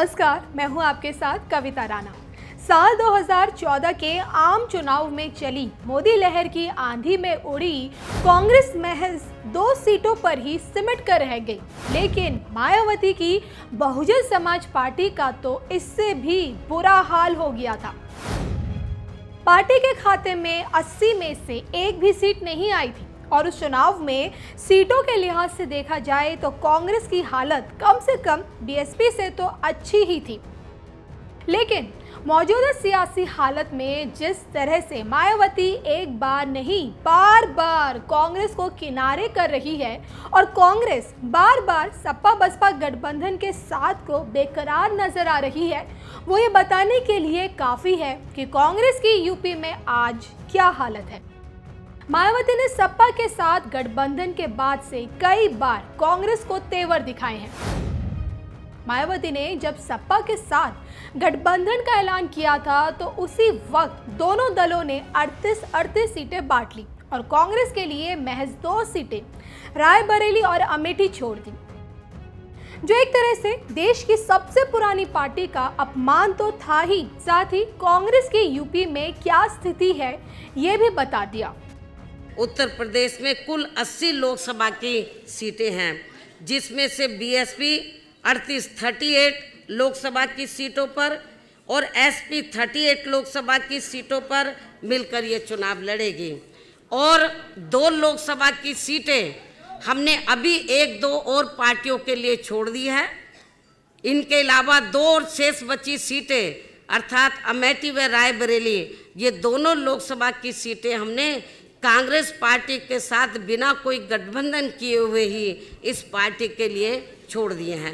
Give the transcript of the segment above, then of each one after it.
नमस्कार, मैं हूं आपके साथ कविता राणा। साल 2014 के आम चुनाव में चली मोदी लहर की आंधी में उड़ी कांग्रेस महज 2 सीटों पर ही सिमट कर रह गई, लेकिन मायावती की बहुजन समाज पार्टी का तो इससे भी बुरा हाल हो गया था। पार्टी के खाते में 80 में से एक भी सीट नहीं आई थी और उस चुनाव में सीटों के लिहाज से देखा जाए तो कांग्रेस की हालत कम से कम बीएसपी से तो अच्छी ही थी। लेकिन मौजूदा सियासी हालत में जिस तरह से मायावती एक बार नहीं बार बार कांग्रेस को किनारे कर रही है और कांग्रेस बार बार सपा बसपा गठबंधन के साथ को बेकरार नजर आ रही है, वो ये बताने के लिए काफी है कि कांग्रेस की यूपी में आज क्या हालत है। मायावती ने सपा के साथ गठबंधन के बाद से कई बार कांग्रेस को तेवर दिखाए हैं। मायावती ने जब सपा के साथ गठबंधन का ऐलान किया था तो उसी वक्त दोनों दलों ने 38 सीटें बांट ली और कांग्रेस के लिए महज 2 सीटें रायबरेली और अमेठी छोड़ दी, जो एक तरह से देश की सबसे पुरानी पार्टी का अपमान तो था ही, साथ ही कांग्रेस की यूपी में क्या स्थिति है ये भी बता दिया। उत्तर प्रदेश में कुल 80 लोकसभा की सीटें हैं, जिसमें से बीएसपी 38 लोकसभा की सीटों पर और एसपी 38 लोकसभा की सीटों पर मिलकर ये चुनाव लड़ेगी और 2 लोकसभा की सीटें हमने अभी 1-2 और पार्टियों के लिए छोड़ दी है। इनके अलावा 2 और शेष बची सीटें अर्थात अमेठी व रायबरेली, ये दोनों लोकसभा की सीटें हमने कांग्रेस पार्टी के साथ बिना कोई गठबंधन किए हुए ही इस पार्टी के लिए छोड़ दिए हैं।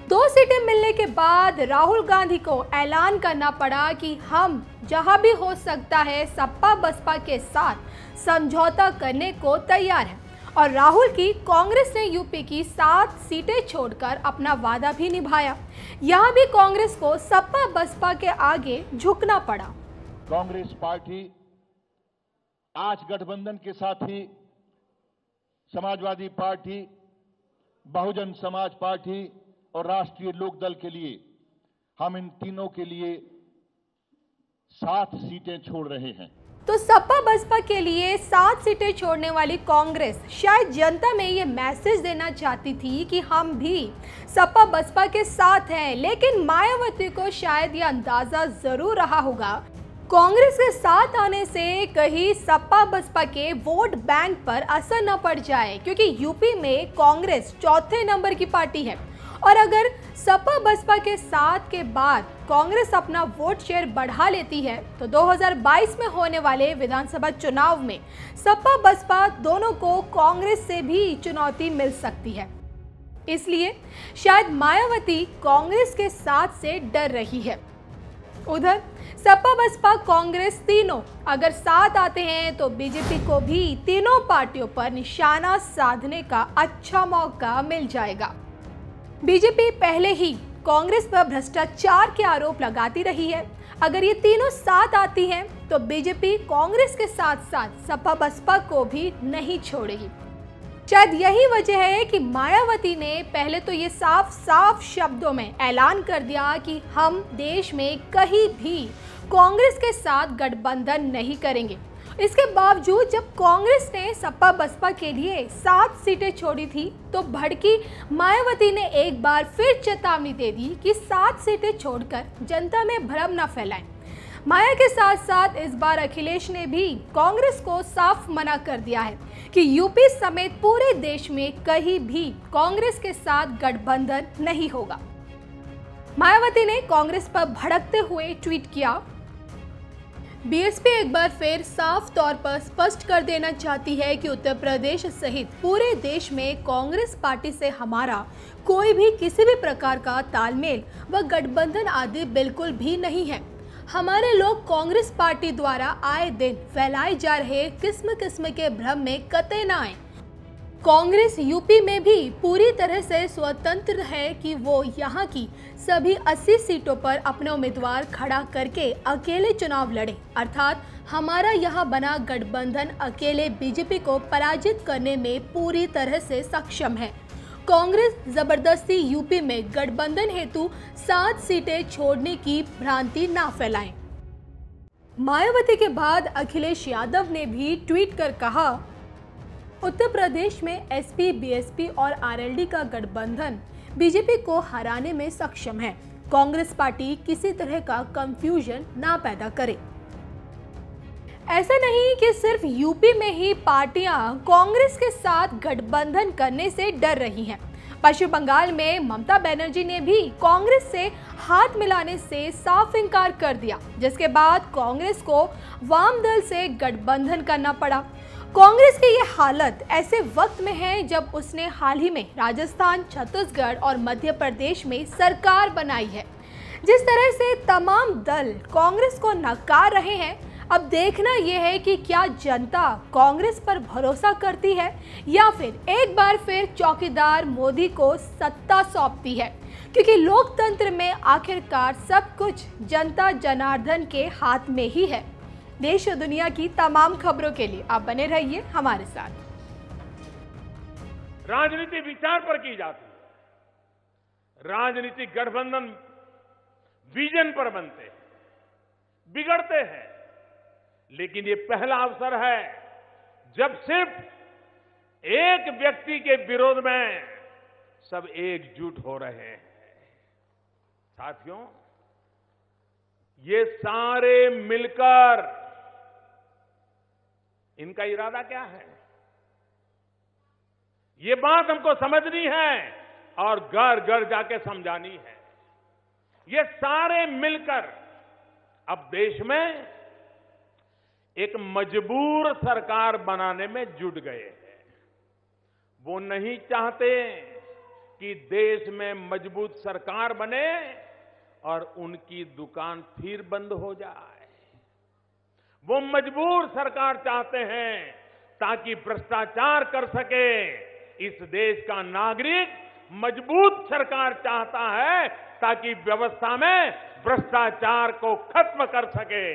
2 सीटें मिलने के बाद राहुल गांधी को ऐलान करना पड़ा कि हम जहां भी हो सकता है सपा बसपा के साथ समझौता करने को तैयार हैं और राहुल की कांग्रेस ने यूपी की 7 सीटें छोड़कर अपना वादा भी निभाया। यहां भी कांग्रेस को सपा बसपा के आगे झुकना पड़ा। कांग्रेस पार्टी आज गठबंधन के साथ ही समाजवादी पार्टी, बहुजन समाज पार्टी और राष्ट्रीय लोकदल के लिए हम इन तीनों के लिए 7 सीटें छोड़ रहे हैं। तो सपा बसपा के लिए 7 सीटें छोड़ने वाली कांग्रेस शायद जनता में ये मैसेज देना चाहती थी कि हम भी सपा बसपा के साथ हैं, लेकिन मायावती को शायद ये अंदाजा जरूर रहा होगा कांग्रेस के साथ आने से कहीं सपा बसपा के वोट बैंक पर असर न पड़ जाए, क्योंकि यूपी में कांग्रेस 4थे नंबर की पार्टी है और अगर सपा बसपा के साथ के बाद कांग्रेस अपना वोट शेयर बढ़ा लेती है तो 2022 में होने वाले विधानसभा चुनाव में सपा बसपा दोनों को कांग्रेस से भी चुनौती मिल सकती है। इसलिए शायद मायावती कांग्रेस के साथ से डर रही है। उधर सपा बसपा कांग्रेस तीनों अगर साथ आते हैं तो बीजेपी को भी तीनों पार्टियों पर निशाना साधने का अच्छा मौका मिल जाएगा। बीजेपी पहले ही कांग्रेस पर भ्रष्टाचार के आरोप लगाती रही है। अगर ये तीनों साथ आती हैं तो बीजेपी कांग्रेस के साथ साथ सपा बसपा को भी नहीं छोड़ेगी। शायद यही वजह है कि मायावती ने पहले तो ये साफ साफ शब्दों में ऐलान कर दिया कि हम देश में कहीं भी कांग्रेस के साथ गठबंधन नहीं करेंगे। इसके बावजूद जब कांग्रेस ने सपा बसपा के लिए 7 सीटें छोड़ी थी तो भड़की मायावती ने एक बार फिर चेतावनी दे दी कि 7 सीटें छोड़कर जनता में भ्रम न फैलाएं। माया के साथ साथ इस बार अखिलेश ने भी कांग्रेस को साफ मना कर दिया है कि यूपी समेत पूरे देश में कहीं भी कांग्रेस के साथ गठबंधन नहीं होगा। मायावती ने कांग्रेस पर भड़कते हुए ट्वीट किया, बीएसपी एक बार फिर साफ तौर पर स्पष्ट कर देना चाहती है कि उत्तर प्रदेश सहित पूरे देश में कांग्रेस पार्टी से हमारा कोई भी किसी भी प्रकार का तालमेल व गठबंधन आदि बिल्कुल भी नहीं है। हमारे लोग कांग्रेस पार्टी द्वारा आए दिन फैलाए जा रहे किस्म किस्म के भ्रम में कतई न आए। कांग्रेस यूपी में भी पूरी तरह से स्वतंत्र है कि वो यहाँ की सभी 80 सीटों पर अपने उम्मीदवार खड़ा करके अकेले चुनाव लड़े, अर्थात हमारा यहाँ बना गठबंधन अकेले बीजेपी को पराजित करने में पूरी तरह से सक्षम है। कांग्रेस जबरदस्ती यूपी में गठबंधन हेतु 7 सीटें छोड़ने की भ्रांति ना फैलाएं। मायावती के बाद अखिलेश यादव ने भी ट्वीट कर कहा, उत्तर प्रदेश में एसपी, बीएसपी और आरएलडी का गठबंधन बीजेपी को हराने में सक्षम है। कांग्रेस पार्टी किसी तरह का कंफ्यूजन ना पैदा करे। ऐसा नहीं कि सिर्फ यूपी में ही पार्टियां कांग्रेस के साथ गठबंधन करने से डर रही हैं। पश्चिम बंगाल में ममता बनर्जी ने भी कांग्रेस से हाथ मिलाने से साफ इनकार कर दिया, जिसके बाद कांग्रेस को वाम दल से गठबंधन करना पड़ा। कांग्रेस की ये हालत ऐसे वक्त में है जब उसने हाल ही में राजस्थान, छत्तीसगढ़ और मध्य प्रदेश में सरकार बनाई है। जिस तरह से तमाम दल कांग्रेस को नकार रहे हैं, अब देखना यह है कि क्या जनता कांग्रेस पर भरोसा करती है या फिर एक बार फिर चौकीदार मोदी को सत्ता सौंपती है, क्योंकि लोकतंत्र में आखिरकार सब कुछ जनता जनार्दन के हाथ में ही है। देश और दुनिया की तमाम खबरों के लिए आप बने रहिए हमारे साथ। राजनीति विचार पर की जाती है, राजनीतिक गठबंधन विजन पर बनते हैं, बिगड़ते हैं। लेकिन ये पहला अवसर है जब सिर्फ एक व्यक्ति के विरोध में सब एकजुट हो रहे हैं। साथियों, ये सारे मिलकर, इनका इरादा क्या है, ये बात हमको समझनी है और घर घर जाके समझानी है। ये सारे मिलकर अब देश में एक मजबूर सरकार बनाने में जुट गए हैं। वो नहीं चाहते कि देश में मजबूत सरकार बने और उनकी दुकान फिर बंद हो जाए। वो मजबूर सरकार चाहते हैं ताकि भ्रष्टाचार कर सके। इस देश का नागरिक मजबूत सरकार चाहता है ताकि व्यवस्था में भ्रष्टाचार को खत्म कर सके।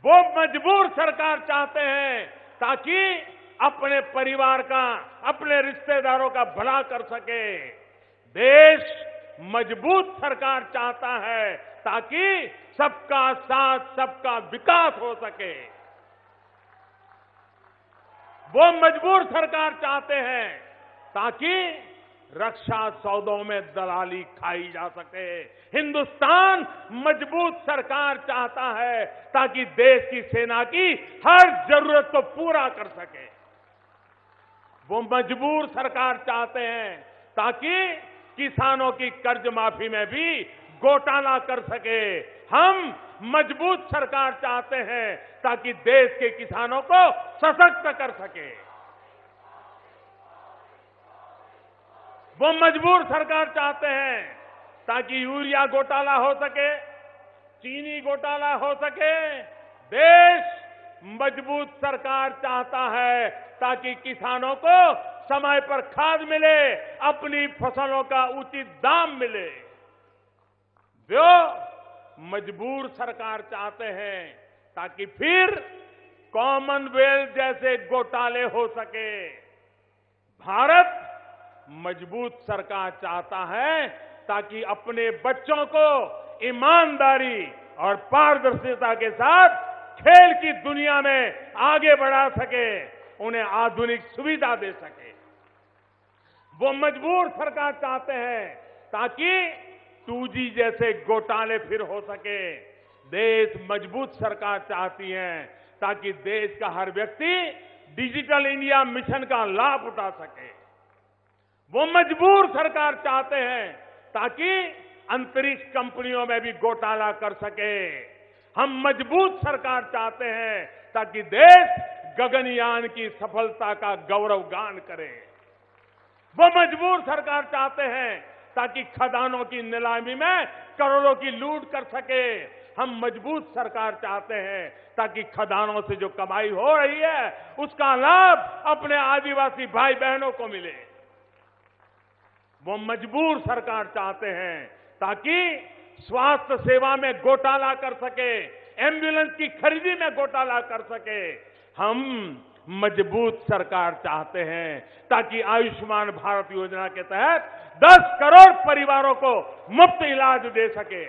वो मजबूर सरकार चाहते हैं ताकि अपने परिवार का, अपने रिश्तेदारों का भला कर सके। देश मजबूत सरकार चाहता है ताकि सबका साथ, सबका विकास हो सके। वो मजबूर सरकार चाहते हैं ताकि रक्षा सौदों में दलाली खाई जा सके। हिंदुस्तान मजबूत सरकार चाहता है ताकि देश की सेना की हर जरूरत को पूरा कर सके। वो मजबूर सरकार चाहते हैं ताकि किसानों की कर्ज माफी में भी घोटाला कर सके। हम मजबूत सरकार चाहते हैं ताकि देश के किसानों को सशक्त कर सके। वो मजबूर सरकार चाहते हैं ताकि यूरिया घोटाला हो सके, चीनी घोटाला हो सके। देश मजबूत सरकार चाहता है ताकि किसानों को समय पर खाद मिले, अपनी फसलों का उचित दाम मिले। वो मजबूर सरकार चाहते हैं ताकि फिर कॉमनवेल्थ जैसे घोटाले हो सके। भारत मजबूत सरकार चाहता है ताकि अपने बच्चों को ईमानदारी और पारदर्शिता के साथ खेल की दुनिया में आगे बढ़ा सके, उन्हें आधुनिक सुविधा दे सके। वो मजबूर सरकार चाहते हैं ताकि 2G जैसे घोटाले फिर हो सके। देश मजबूत सरकार चाहती है ताकि देश का हर व्यक्ति डिजिटल इंडिया मिशन का लाभ उठा सके। वो मजबूर सरकार चाहते हैं ताकि अंतरिक्ष कंपनियों में भी घोटाला कर सके। हम मजबूत सरकार चाहते हैं ताकि देश गगनयान की सफलता का गौरवगान करे। वो मजबूर सरकार चाहते हैं ताकि खदानों की नीलामी में करोड़ों की लूट कर सके। हम मजबूत सरकार चाहते हैं ताकि खदानों से जो कमाई हो रही है उसका लाभ अपने आदिवासी भाई बहनों को मिले। वो मजबूर सरकार चाहते हैं ताकि स्वास्थ्य सेवा में घोटाला कर सके, एम्बुलेंस की खरीदी में घोटाला कर सके। हम मजबूत सरकार चाहते हैं, ताकि आयुष्मान भारत योजना के तहत 10 करोड़ परिवारों को मुफ्त इलाज दे सके।